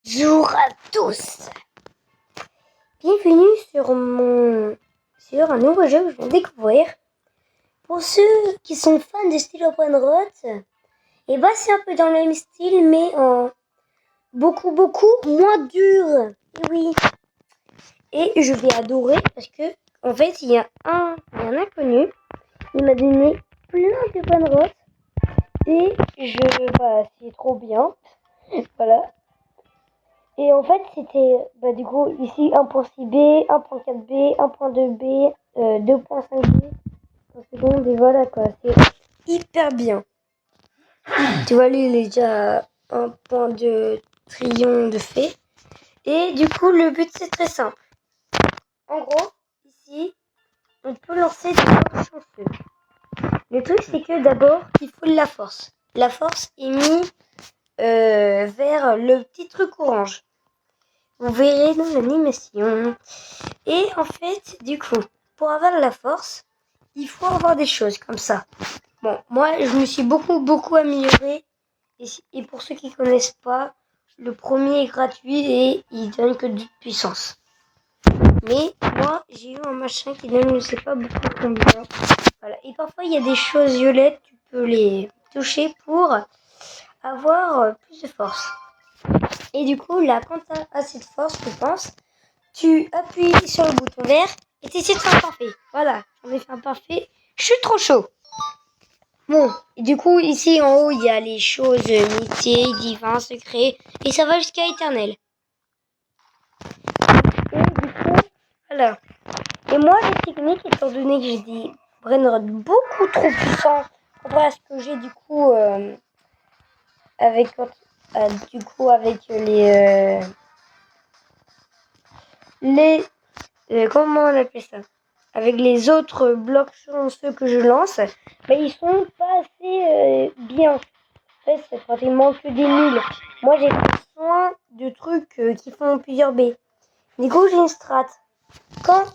Bonjour à tous. Bienvenue sur un nouveau jeu que je viens de découvrir. Pour ceux qui sont fans de style open road, et bah c'est un peu dans le même style mais en beaucoup moins dur. Et oui. Et je vais adorer parce que en fait il y a un inconnu. Il m'a donné plein d'open road et c'est trop bien. Voilà. Et en fait, c'était du coup ici 1.6b, 1.4b, 1.2b, 2.5b en seconde et voilà quoi, c'est hyper bien. Tu vois, lui il est déjà à 1.2 trillion de fait. Et du coup, le but c'est très simple. En gros, ici, on peut lancer des blocs chanceux. Le truc c'est que d'abord, il faut de la force. La force est mise vers le petit truc orange. Vous verrez dans l'animation. Et en fait, du coup, pour avoir de la force, il faut avoir des choses comme ça. Bon, moi, je me suis beaucoup amélioré. Et pour ceux qui connaissent pas, le premier est gratuit et il donne que de puissance. Mais moi, j'ai eu un machin qui donne, je sais pas beaucoup combien. Voilà. Et parfois, il y a des choses violettes, tu peux les toucher pour avoir plus de force. Et du coup, là, quand tu as assez de force, je pense, tu appuies sur le bouton vert et tu essaies de faire un parfait. Voilà, j'en ai fait un parfait. Je suis trop chaud. Bon, et du coup, ici en haut, il y a les choses mythiques, divins, secrets, et ça va jusqu'à éternel. Et du coup, voilà. Et moi, les techniques, étant donné que j'ai des brainrods beaucoup trop puissants comparé à ce que j'ai du coup avec les comment on appelle ça, avec les autres blocs chanceux que je lance, ils sont pas assez bien. En fait, c'est pratiquement que des nuls. Moi, j'ai besoin de trucs qui font plusieurs B. Du coup, j'ai une strat. Quand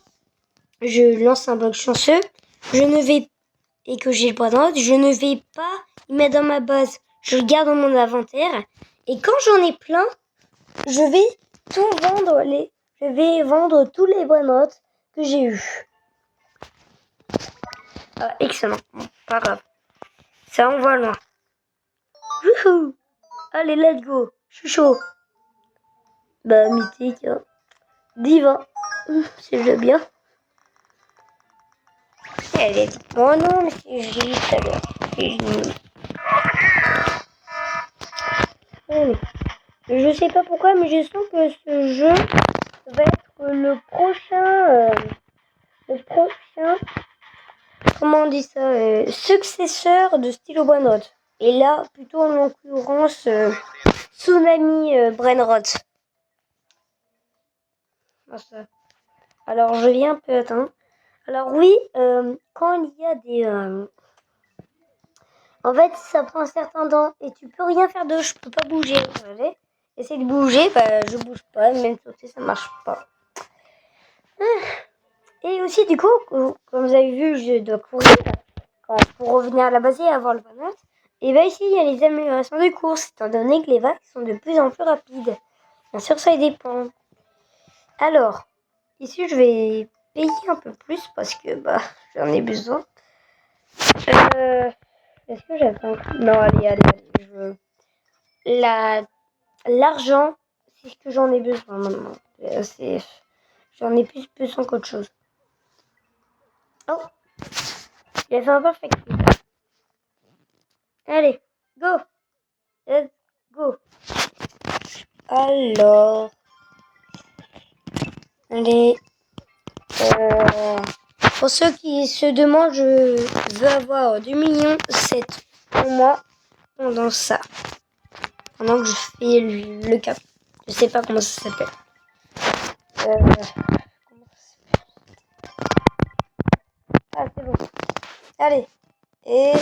je lance un bloc chanceux, et que j'ai le bras droit, je ne vais pas y mettre dans ma base. Je le garde dans mon inventaire. Et quand j'en ai plein, je vais vendre tous les brainrots que j'ai eu. Excellent. Bon, pas grave. Ça, on va loin. Wouhou! Allez, let's go. Je suis chaud. Mythique. Hein. Divin. C'est déjà bien. Elle est... Oh non, mais c'est joli tout à l'heure. C'est joli. Je sais pas pourquoi, mais je sens que ce jeu va être le prochain... comment on dit ça, successeur de Stylo Brainrot. Et là, plutôt en l'occurrence, Tsunami Brainrot. Alors, je viens un peu atteindre. Alors oui, quand il y a des... en fait, ça prend un certain temps et tu peux rien faire de... Je peux pas bouger. Allez, essayer de bouger, je bouge pas. Même sauter, ça marche pas. Et aussi, du coup, comme vous avez vu, je dois courir pour revenir à la base et avoir le bonheur. Et ici, il y a les améliorations de course, étant donné que les vagues sont de plus en plus rapides. Bien sûr, ça dépend. Alors, ici, je vais payer un peu plus parce que j'en ai besoin. Est-ce que j'avais un... Non, allez. L'argent, c'est ce que j'en ai besoin maintenant. J'en ai plus besoin qu'autre chose. Oh, il a fait un perfect. Allez, go. Let's go. Alors, allez. Pour ceux qui se demandent, je veux avoir 2 millions 7 pour moi pendant ça. Pendant que je fais le cap. Je sais pas comment ça s'appelle. Ah, c'est bon. Allez. Et...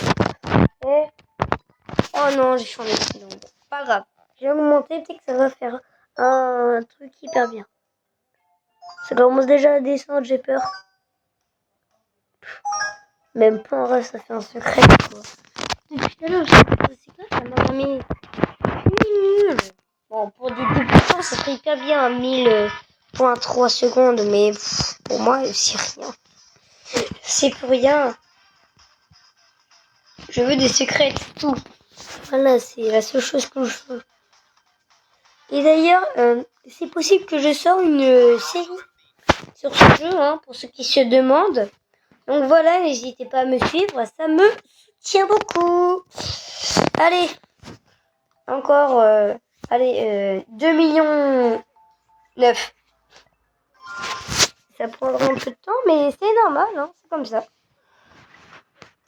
Oh non, j'ai changé de nom. Pas grave. J'ai augmenté, peut-être que ça va faire un truc hyper bien. Ça commence déjà à descendre, j'ai peur. Même pas en vrai, ça fait un secret quoi. Depuis tout à l'heure, c'est quoi ça m'a mis nul. Bon, pour du 2%, temps, ça serait hyper bien à 1000,3 secondes, mais pour moi, c'est rien. C'est pour rien. Je veux des secrets, c'est tout. Voilà, c'est la seule chose que je veux. Et d'ailleurs, c'est possible que je sorte une série sur ce jeu, hein, pour ceux qui se demandent. Donc voilà, n'hésitez pas à me suivre, ça me soutient beaucoup. Allez, encore, 2 millions 9. Ça prendra un peu de temps, mais c'est normal, hein, c'est comme ça.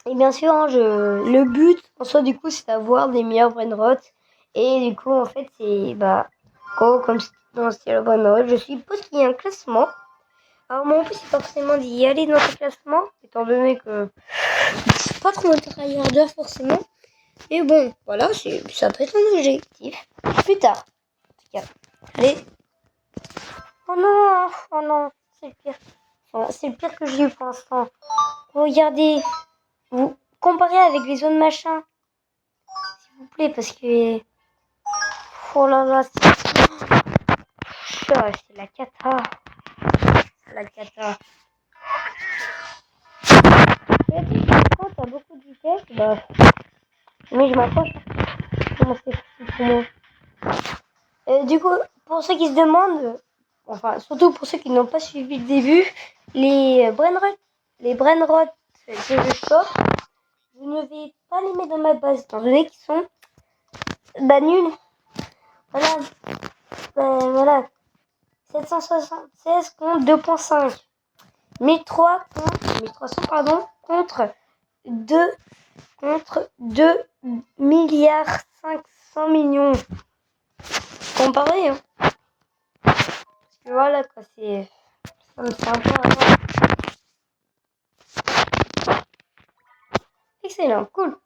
Et bien sûr, hein, le but, en soi, du coup, c'est d'avoir des meilleurs brainrots. Et du coup, en fait, c'est, comme dans Steel Brainrot, je suppose qu'il y a un classement. Alors, mon but, c'est pas forcément d'y aller dans ce classement, étant donné que c'est pas trop mon tryharder, forcément. Et bon, voilà, ça peut être un objectif. Plus tard. En tout cas. Allez. Oh non, c'est le pire. Enfin, c'est le pire que j'ai eu pour l'instant. Regardez. Vous comparez avec les autres machins. S'il vous plaît, parce que... Oh là là, c'est la cata. C'est la cata. Quand t'as beaucoup de vitesse, mais je m'approche. Comment c'est facile pour moi. Du coup, pour ceux qui se demandent, enfin, surtout pour ceux qui n'ont pas suivi le début, les brainrots que je chope, je ne vais pas les mettre dans ma base, étant donné qu'ils sont nuls. Voilà. Voilà. 776 contre 2.5. 1300 contre 2 milliards 500 millions. Comparé, hein. Parce que voilà, quoi, ça me fait un peu avoir. Excellent, cool. Ça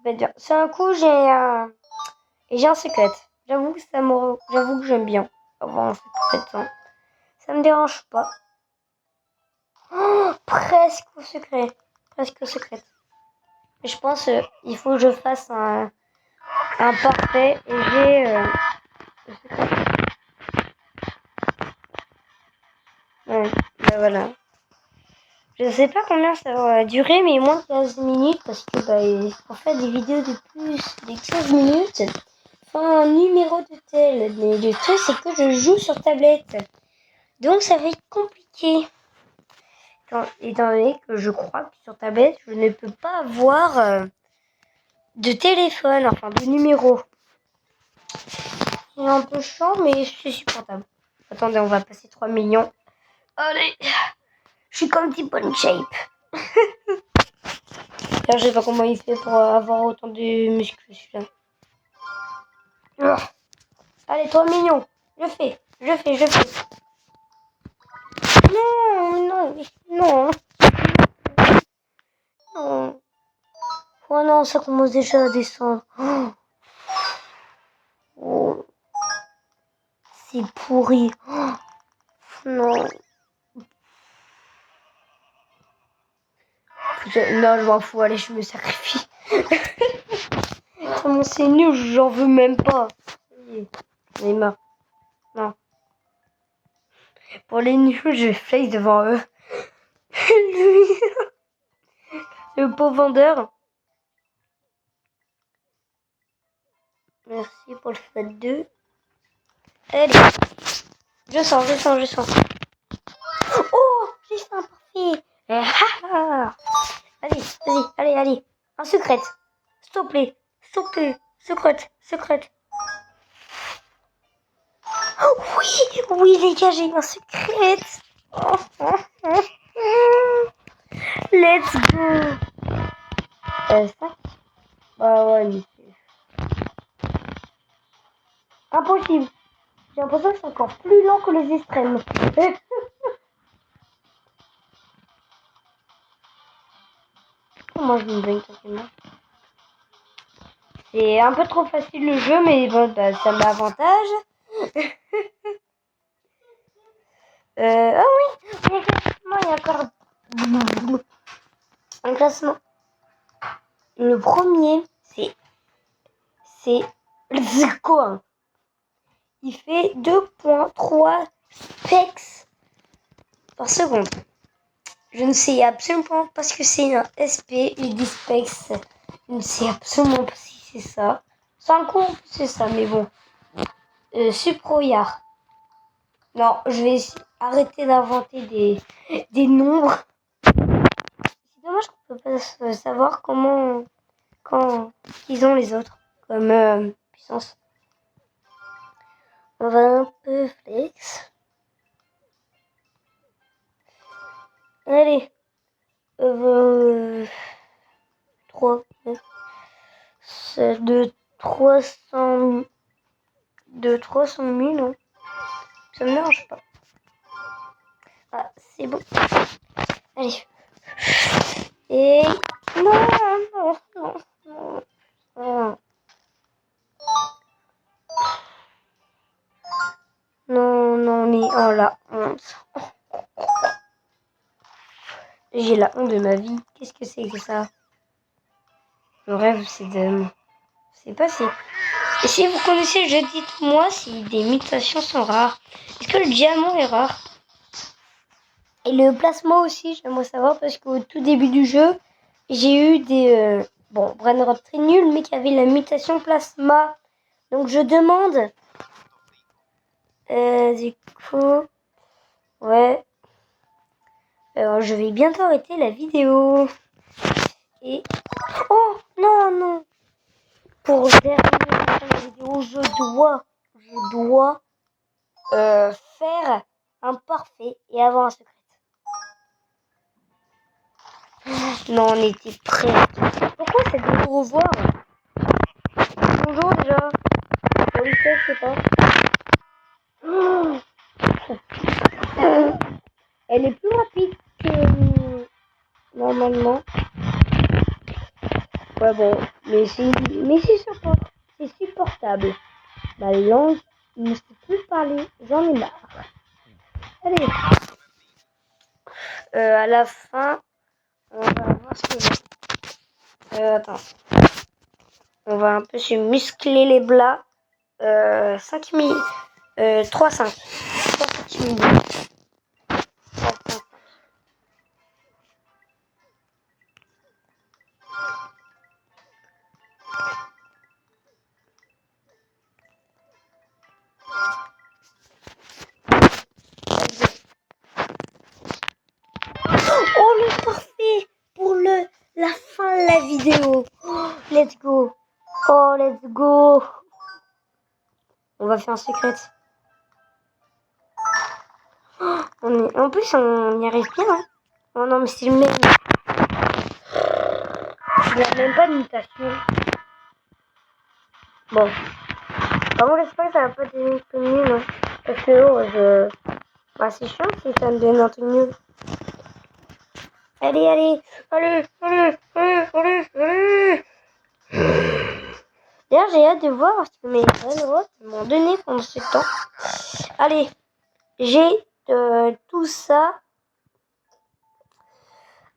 va être bien. C'est un coup, j'ai un secret. J'avoue que j'aime bien avoir un secret. Ça me dérange pas. Oh, presque au secret. Presque au secret. Mais je pense il faut que je fasse un parfait et j'ai le secret. Ouais, voilà. Je sais pas combien ça va durer, mais moins de 15 minutes parce que on fait des vidéos de plus de 15 minutes. Enfin, un numéro de tel. Mais le truc, c'est que je joue sur tablette. Donc, ça va être compliqué. Étant donné que je crois que sur tablette, je ne peux pas avoir de téléphone, enfin de numéro. C'est un peu chiant, mais c'est supportable. Attendez, on va passer 3 millions. Allez, je suis comme petit bonne shape. Alors, je sais pas comment il fait pour avoir autant de muscles, celui-là. Allez, 3 millions. Je fais. Non. Non. Oh non, ça commence déjà à descendre. Oh. C'est pourri. Oh. Non. Putain, non, je m'en fous. Allez, je me sacrifie. Comment c'est nul, j'en veux même pas. J'en ai marre. Non. Pour les nuls, je face devant eux. Lui. Le pauvre vendeur. Merci pour le fait 2. Allez. Je sens. Oh, j'ai fait un parfait. Allez. Un secret. S'il te plaît. Secret. Oh, oui, les gars, j'ai eu un secret. Let's go. 5. Ouais, mais c'est impossible. J'ai l'impression que c'est encore plus lent que les extrêmes. Moi, je me baigne tranquillement. C'est un peu trop facile le jeu, mais bon, ça m'avantage. Ah oui, il y a encore un classement. Le premier, c'est Zico. il fait 2,3 specs par seconde. Je ne sais absolument pas ce que c'est un SP, je dis specs. Je ne sais absolument pas si c'est ça. Sans compte, c'est ça, mais bon. Suproyard. Non, je vais arrêter d'inventer des nombres. C'est dommage qu'on peut pas savoir quand ils ont les autres comme puissance. On va un peu flex. Allez. 3. C'est de 300 000, non. Ça me dérange pas. Ah, c'est bon. Allez. Et... Non. Non, mais oh la honte. J'ai la honte de ma vie. Qu'est-ce que c'est que ça? Le rêve, c'est passé. Et si vous connaissez le jeu, dites-moi si des mutations sont rares. Est-ce que le diamant est rare? Et le plasma aussi, j'aimerais savoir parce qu'au tout début du jeu, j'ai eu des... brain rot très nul, mais qui avait la mutation plasma. Donc je demande... du coup... Ouais. Alors je vais bientôt arrêter la vidéo. Et... Oh non. Pour terminer la vidéo, je dois faire un parfait et avoir un secret. Non, on était prêts. Pourquoi c'est de vous revoir? Bonjour déjà. Oui, je sais pas. Elle est plus rapide que normalement. Ouais bon, mais c'est supportable. Ma langue ne sait plus parler, j'en ai marre. Allez. À la fin, on va voir ce que j'ai. Attends. On va un peu se muscler les bras. 5 minutes. 3-5. 3 minutes. Oh le parfait pour la fin de la vidéo. Oh, let's go. Oh let's go. On va faire un secret. Oh, en plus on y arrive bien. Hein. Oh non mais c'est le même. Il n'y a même pas de mutation. Bon. Par contre j'espère que ça va pas donner un truc nul. Hein. Parce que c'est chiant si ça me donne un truc nul. Allez. D'ailleurs, j'ai hâte de voir ce que mes brain m'ont donné pendant ce temps. Allez, j'ai tout ça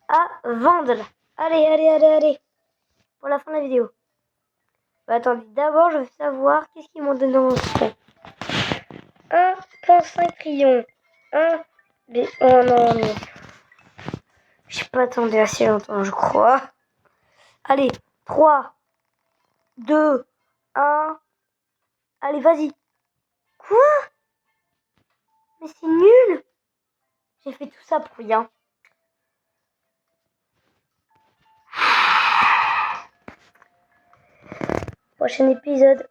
à vendre. Allez. Pour la fin de la vidéo. Attendez, d'abord, je veux savoir qu'est-ce qu'ils m'ont donné en fond. 1,5 trillion. Oh non. J'ai pas attendu assez longtemps, je crois. Allez, 3, 2, 1. Allez, vas-y. Quoi? Mais c'est nul. J'ai fait tout ça pour rien. Prochain épisode.